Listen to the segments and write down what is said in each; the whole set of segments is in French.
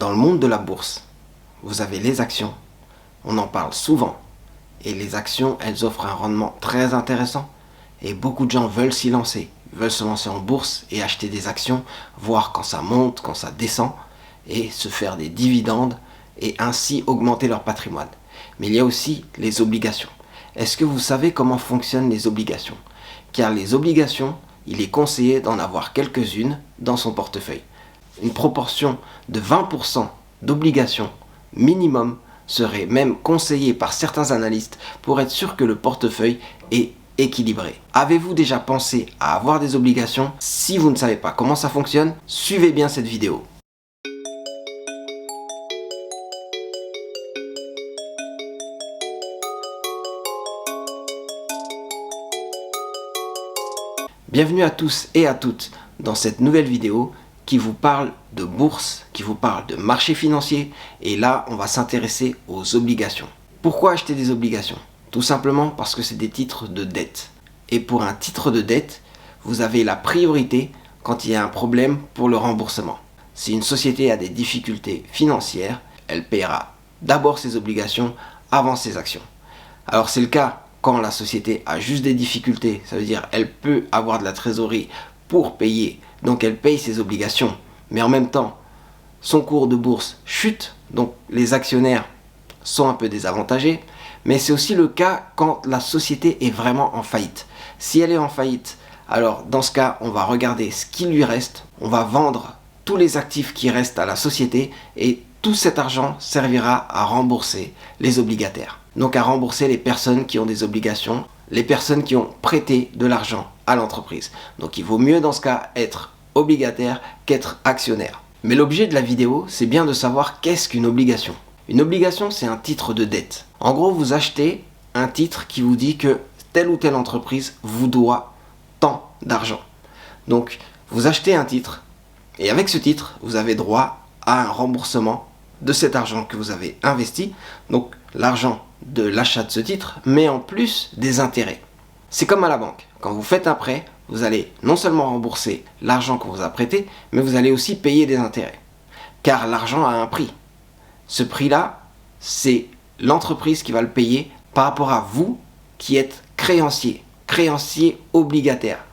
Dans le monde de la bourse, vous avez les actions, on en parle souvent, et les actions, elles offrent un rendement très intéressant, et beaucoup de gens veulent s'y lancer, veulent se lancer en bourse et acheter des actions, voir quand ça monte, quand ça descend, et se faire des dividendes, et ainsi augmenter leur patrimoine. Mais il y a aussi les obligations. Est-ce que vous savez comment fonctionnent les obligations? Car les obligations, il est conseillé d'en avoir quelques-unes dans son portefeuille. Une proportion de 20% d'obligations minimum serait même conseillée par certains analystes pour être sûr que le portefeuille est équilibré. Avez-vous déjà pensé à avoir des obligations? Si vous ne savez pas comment ça fonctionne, suivez bien cette vidéo. Bienvenue à tous et à toutes dans cette nouvelle vidéo qui vous parle de bourse, qui vous parle de marché financier, et là on va s'intéresser aux obligations. Pourquoi acheter des obligations? Tout simplement parce que c'est des titres de dette. Et pour un titre de dette, vous avez la priorité quand il y a un problème pour le remboursement. Si une société a des difficultés financières, elle paiera d'abord ses obligations avant ses actions. Alors c'est le cas quand la société a juste des difficultés, ça veut dire elle peut avoir de la trésorerie pour payer, donc elle paye ses obligations, mais en même temps son cours de bourse chute, donc les actionnaires sont un peu désavantagés. Mais c'est aussi le cas quand la société est vraiment en faillite. Si elle est en faillite, alors dans ce cas on va regarder ce qui lui reste, on va vendre tous les actifs qui restent à la société et tout cet argent servira à rembourser les obligataires. Donc à rembourser les personnes qui ont des obligations, les personnes qui ont prêté de l'argent à l'entreprise. Donc il vaut mieux dans ce cas être obligataire qu'être actionnaire. Mais l'objet de la vidéo, c'est bien de savoir qu'est-ce qu'une obligation. Une obligation, c'est un titre de dette. En gros, vous achetez un titre qui vous dit que telle ou telle entreprise vous doit tant d'argent. Donc vous achetez un titre et avec ce titre, vous avez droit à un remboursement de cet argent que vous avez investi. Donc l'argent de l'achat de ce titre, mais en plus des intérêts. C'est comme à la banque. Quand vous faites un prêt, vous allez non seulement rembourser l'argent qu'on vous a prêté, mais vous allez aussi payer des intérêts. Car l'argent a un prix. Ce prix-là, c'est l'entreprise qui va le payer par rapport à vous qui êtes créancier obligataire.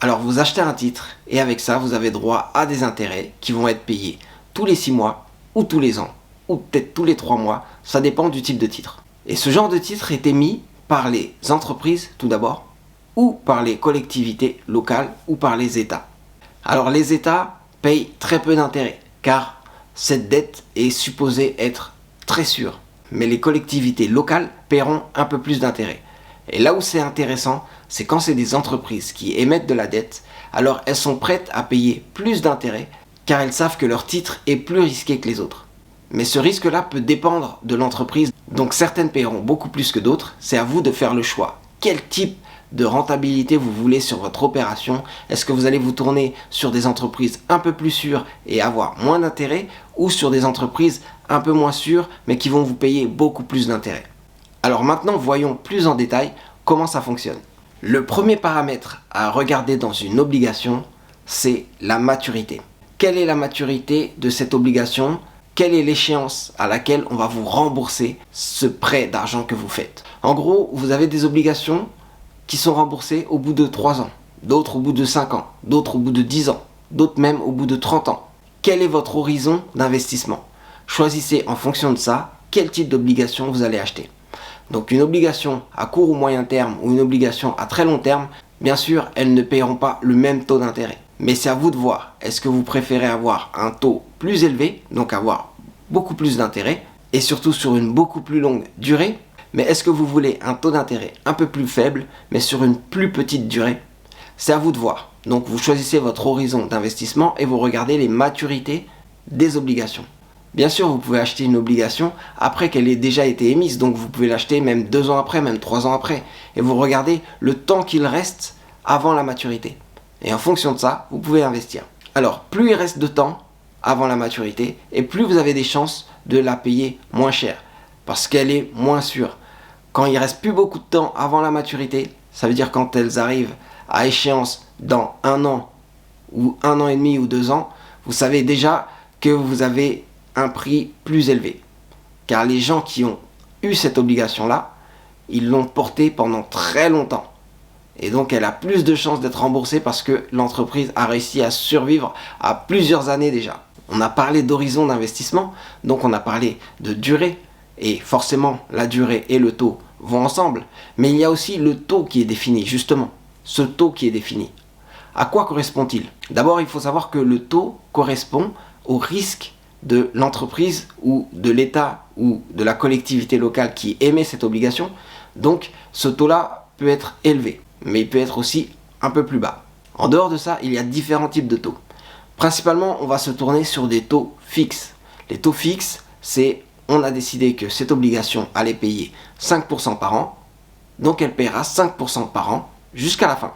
Alors vous achetez un titre et avec ça, vous avez droit à des intérêts qui vont être payés tous les 6 mois ou tous les ans ou peut-être tous les 3 mois. Ça dépend du type de titre. Et ce genre de titre est émis par les entreprises tout d'abord, ou par les collectivités locales, ou par les États. Alors les États payent très peu d'intérêts, car cette dette est supposée être très sûre. Mais les collectivités locales paieront un peu plus d'intérêts. Et là où c'est intéressant, c'est quand c'est des entreprises qui émettent de la dette, alors elles sont prêtes à payer plus d'intérêts, car elles savent que leur titre est plus risqué que les autres. Mais ce risque-là peut dépendre de l'entreprise, donc certaines paieront beaucoup plus que d'autres. C'est à vous de faire le choix. Quel type de rentabilité vous voulez sur votre opération? Est-ce que vous allez vous tourner sur des entreprises un peu plus sûres et avoir moins d'intérêt, ou sur des entreprises un peu moins sûres mais qui vont vous payer beaucoup plus d'intérêt? Alors maintenant, voyons plus en détail comment ça fonctionne. Le premier paramètre à regarder dans une obligation, c'est la maturité. Quelle est la maturité de cette obligation? Quelle est l'échéance à laquelle on va vous rembourser ce prêt d'argent que vous faites? En gros, vous avez des obligations qui sont remboursées au bout de 3 ans, d'autres au bout de 5 ans, d'autres au bout de 10 ans, d'autres même au bout de 30 ans. Quel est votre horizon d'investissement? Choisissez en fonction de ça quel type d'obligation vous allez acheter. Donc une obligation à court ou moyen terme ou une obligation à très long terme, bien sûr, elles ne paieront pas le même taux d'intérêt. Mais c'est à vous de voir. Est-ce que vous préférez avoir un taux plus élevé, donc avoir beaucoup plus d'intérêt, et surtout sur une beaucoup plus longue durée? Mais est-ce que vous voulez un taux d'intérêt un peu plus faible, mais sur une plus petite durée? C'est à vous de voir. Donc vous choisissez votre horizon d'investissement et vous regardez les maturités des obligations. Bien sûr, vous pouvez acheter une obligation après qu'elle ait déjà été émise, donc vous pouvez l'acheter même 2 ans après, même 3 ans après, et vous regardez le temps qu'il reste avant la maturité. Et en fonction de ça, vous pouvez investir. Alors, plus il reste de temps avant la maturité, et plus vous avez des chances de la payer moins cher, parce qu'elle est moins sûre. Quand il reste plus beaucoup de temps avant la maturité, ça veut dire quand elles arrivent à échéance dans 1 an, ou 1 an et demi, ou 2 ans, vous savez déjà que vous avez un prix plus élevé. Car les gens qui ont eu cette obligation-là, ils l'ont portée pendant très longtemps. Et donc elle a plus de chances d'être remboursée parce que l'entreprise a réussi à survivre à plusieurs années déjà. On a parlé d'horizon d'investissement, donc on a parlé de durée. Et forcément, la durée et le taux vont ensemble. Mais il y a aussi le taux qui est défini, justement. Ce taux qui est défini. À quoi correspond-il? D'abord, il faut savoir que le taux correspond au risque de l'entreprise ou de l'État ou de la collectivité locale qui émet cette obligation. Donc, ce taux-là peut être élevé, mais il peut être aussi un peu plus bas. En dehors de ça, il y a différents types de taux. Principalement, on va se tourner sur des taux fixes. Les taux fixes, c'est on a décidé que cette obligation allait payer 5% par an, donc elle paiera 5% par an jusqu'à la fin.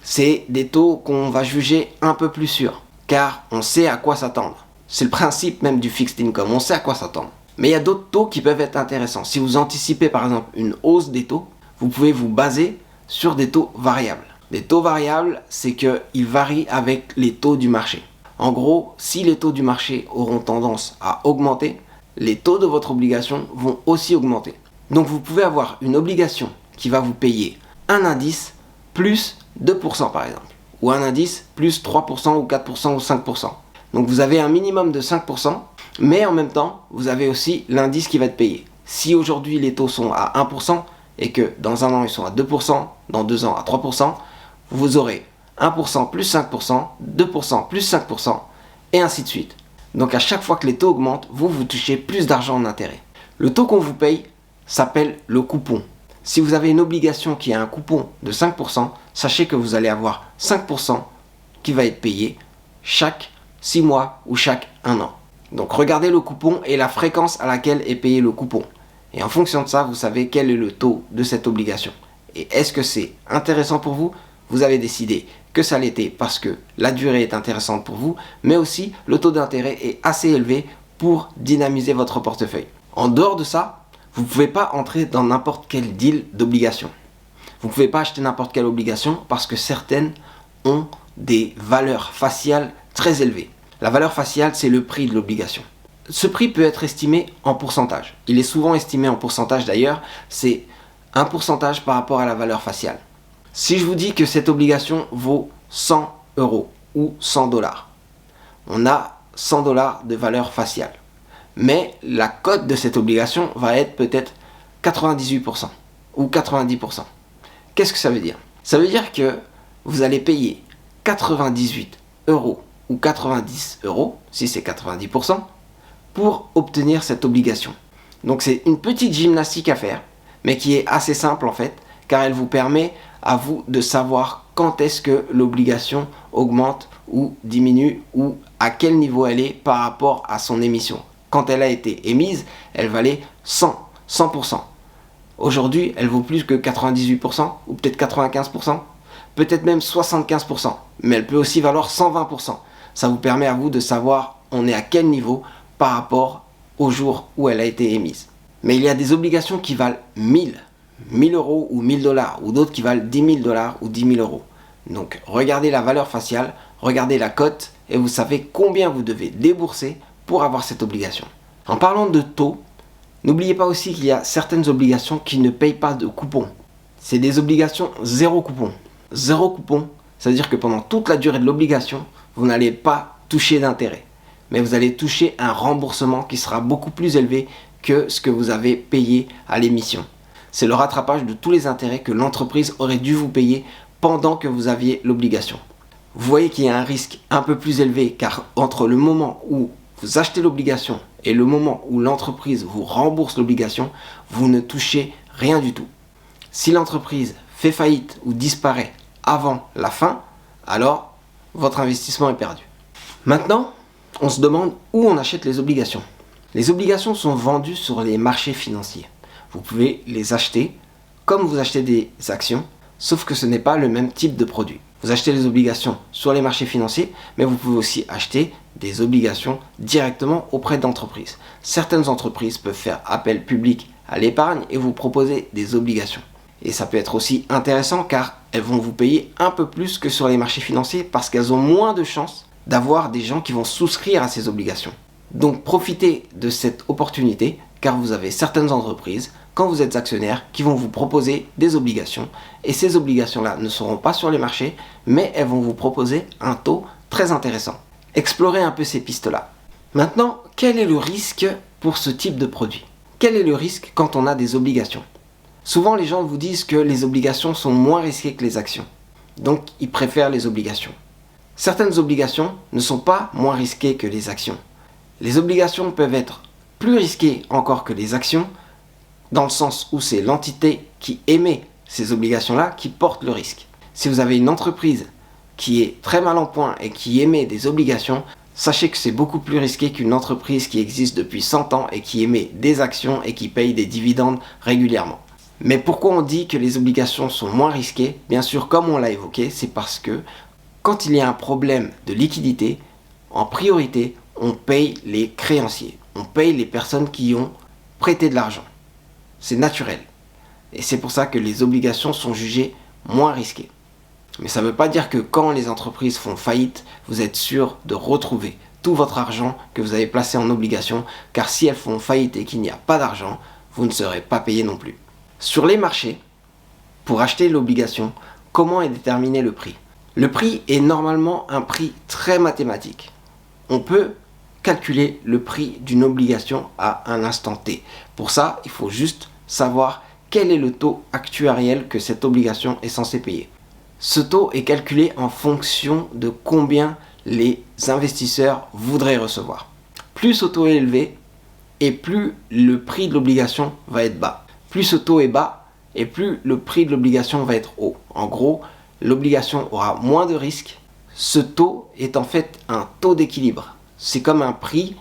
C'est des taux qu'on va juger un peu plus sûrs, car on sait à quoi s'attendre. C'est le principe même du fixed income, on sait à quoi s'attendre. Mais il y a d'autres taux qui peuvent être intéressants. Si vous anticipez par exemple une hausse des taux, vous pouvez vous baser sur des taux variables. Les taux variables, c'est qu'ils varient avec les taux du marché. En gros, si les taux du marché auront tendance à augmenter, les taux de votre obligation vont aussi augmenter. Donc vous pouvez avoir une obligation qui va vous payer un indice plus 2% par exemple, ou un indice plus 3% ou 4% ou 5%. Donc vous avez un minimum de 5%, mais en même temps, vous avez aussi l'indice qui va être payé. Si aujourd'hui les taux sont à 1% et que dans un an ils sont à 2%, dans 2 ans à 3%, vous aurez 1% plus 5%, 2% plus 5%, et ainsi de suite. Donc à chaque fois que les taux augmentent, vous touchez plus d'argent en intérêt. Le taux qu'on vous paye s'appelle le coupon. Si vous avez une obligation qui a un coupon de 5%, sachez que vous allez avoir 5% qui va être payé chaque 6 mois ou chaque 1 an. Donc regardez le coupon et la fréquence à laquelle est payé le coupon. Et en fonction de ça, vous savez quel est le taux de cette obligation. Et est-ce que c'est intéressant pour vous? Vous avez décidé que ça l'était parce que la durée est intéressante pour vous, mais aussi le taux d'intérêt est assez élevé pour dynamiser votre portefeuille. En dehors de ça, vous ne pouvez pas entrer dans n'importe quel deal d'obligation. Vous ne pouvez pas acheter n'importe quelle obligation parce que certaines ont des valeurs faciales très élevées. La valeur faciale, c'est le prix de l'obligation. Ce prix peut être estimé en pourcentage. Il est souvent estimé en pourcentage d'ailleurs, c'est un pourcentage par rapport à la valeur faciale. Si je vous dis que cette obligation vaut 100 € ou 100 $, on a 100 $ de valeur faciale. Mais la cote de cette obligation va être peut-être 98% ou 90%. Qu'est-ce que ça veut dire? Ça veut dire que vous allez payer 98 € ou 90 €, si c'est 90%, pour obtenir cette obligation. Donc c'est une petite gymnastique à faire, mais qui est assez simple en fait, car elle vous permet à vous de savoir quand est-ce que l'obligation augmente ou diminue ou à quel niveau elle est par rapport à son émission. Quand elle a été émise, elle valait 100%. Aujourd'hui, elle vaut plus que 98% ou peut-être 95%, peut-être même 75%, mais elle peut aussi valoir 120%. Ça vous permet à vous de savoir on est à quel niveau par rapport au jour où elle a été émise. Mais il y a des obligations qui valent 1000 € ou 1000 $, ou d'autres qui valent 10 000 $ ou 10 000 €. Donc regardez la valeur faciale, regardez la cote et vous savez combien vous devez débourser pour avoir cette obligation. En parlant de taux, n'oubliez pas aussi qu'il y a certaines obligations qui ne payent pas de coupon. C'est des obligations zéro coupon. Zéro coupon, ça veut dire que pendant toute la durée de l'obligation, vous n'allez pas toucher d'intérêt. Mais vous allez toucher un remboursement qui sera beaucoup plus élevé que ce que vous avez payé à l'émission. C'est le rattrapage de tous les intérêts que l'entreprise aurait dû vous payer pendant que vous aviez l'obligation. Vous voyez qu'il y a un risque un peu plus élevé car entre le moment où vous achetez l'obligation et le moment où l'entreprise vous rembourse l'obligation, vous ne touchez rien du tout. Si l'entreprise fait faillite ou disparaît avant la fin, alors votre investissement est perdu. Maintenant, on se demande où on achète les obligations. Les obligations sont vendues sur les marchés financiers. Vous pouvez les acheter comme vous achetez des actions, sauf que ce n'est pas le même type de produit. Vous achetez les obligations sur les marchés financiers, mais vous pouvez aussi acheter des obligations directement auprès d'entreprises. Certaines entreprises peuvent faire appel public à l'épargne et vous proposer des obligations. Et ça peut être aussi intéressant car elles vont vous payer un peu plus que sur les marchés financiers parce qu'elles ont moins de chances d'avoir des gens qui vont souscrire à ces obligations. Donc profitez de cette opportunité car vous avez certaines entreprises, quand vous êtes actionnaire, qui vont vous proposer des obligations. Et ces obligations-là ne seront pas sur les marchés, mais elles vont vous proposer un taux très intéressant. Explorez un peu ces pistes-là. Maintenant, quel est le risque pour ce type de produit? Quel est le risque quand on a des obligations? Souvent, les gens vous disent que les obligations sont moins risquées que les actions. Donc, ils préfèrent les obligations. Certaines obligations ne sont pas moins risquées que les actions. Les obligations peuvent être plus risquées encore que les actions, dans le sens où c'est l'entité qui émet ces obligations-là qui porte le risque. Si vous avez une entreprise qui est très mal en point et qui émet des obligations, sachez que c'est beaucoup plus risqué qu'une entreprise qui existe depuis 100 ans et qui émet des actions et qui paye des dividendes régulièrement. Mais pourquoi on dit que les obligations sont moins risquées? Bien sûr, comme on l'a évoqué, c'est parce que quand il y a un problème de liquidité, en priorité, on paye les créanciers. On paye les personnes qui ont prêté de l'argent. C'est naturel. Et c'est pour ça que les obligations sont jugées moins risquées. Mais ça ne veut pas dire que quand les entreprises font faillite, vous êtes sûr de retrouver tout votre argent que vous avez placé en obligation, car si elles font faillite et qu'il n'y a pas d'argent, vous ne serez pas payé non plus. Sur les marchés, pour acheter l'obligation, comment est déterminé le prix? Le prix est normalement un prix très mathématique. On peut calculer le prix d'une obligation à un instant T. Pour ça, il faut juste savoir quel est le taux actuariel que cette obligation est censée payer. Ce taux est calculé en fonction de combien les investisseurs voudraient recevoir. Plus ce taux est élevé et plus le prix de l'obligation va être bas. Plus ce taux est bas et plus le prix de l'obligation va être haut. En gros, l'obligation aura moins de risques. Ce taux est en fait un taux d'équilibre. C'est comme un prix,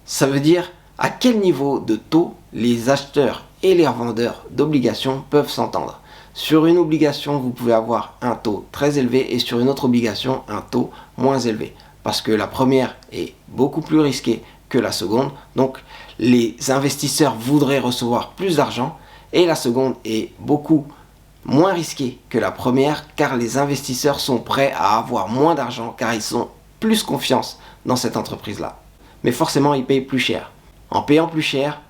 ça veut dire à quel niveau de taux les acheteurs et les revendeurs d'obligations peuvent s'entendre. Sur une obligation, vous pouvez avoir un taux très élevé et sur une autre obligation, un taux moins élevé. Parce que la première est beaucoup plus risquée que la seconde. Donc, les investisseurs voudraient recevoir plus d'argent et la seconde est beaucoup moins risquée que la première car les investisseurs sont prêts à avoir moins d'argent car ils ont plus confiance dans cette entreprise-là. Mais forcément, ils payent plus cher. En payant plus cher,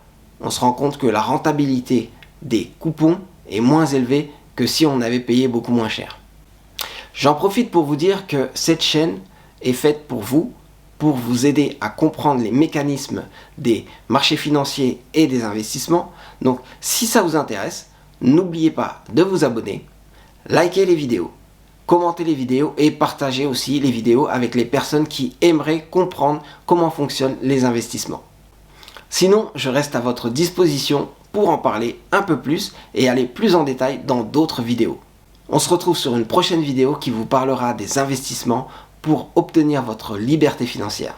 on se rend compte que la rentabilité des coupons est moins élevée que si on avait payé beaucoup moins cher. J'en profite pour vous dire que cette chaîne est faite pour vous aider à comprendre les mécanismes des marchés financiers et des investissements. Donc, si ça vous intéresse, n'oubliez pas de vous abonner, liker les vidéos, commenter les vidéos et partager aussi les vidéos avec les personnes qui aimeraient comprendre comment fonctionnent les investissements. Sinon, je reste à votre disposition pour en parler un peu plus et aller plus en détail dans d'autres vidéos. On se retrouve sur une prochaine vidéo qui vous parlera des investissements pour obtenir votre liberté financière.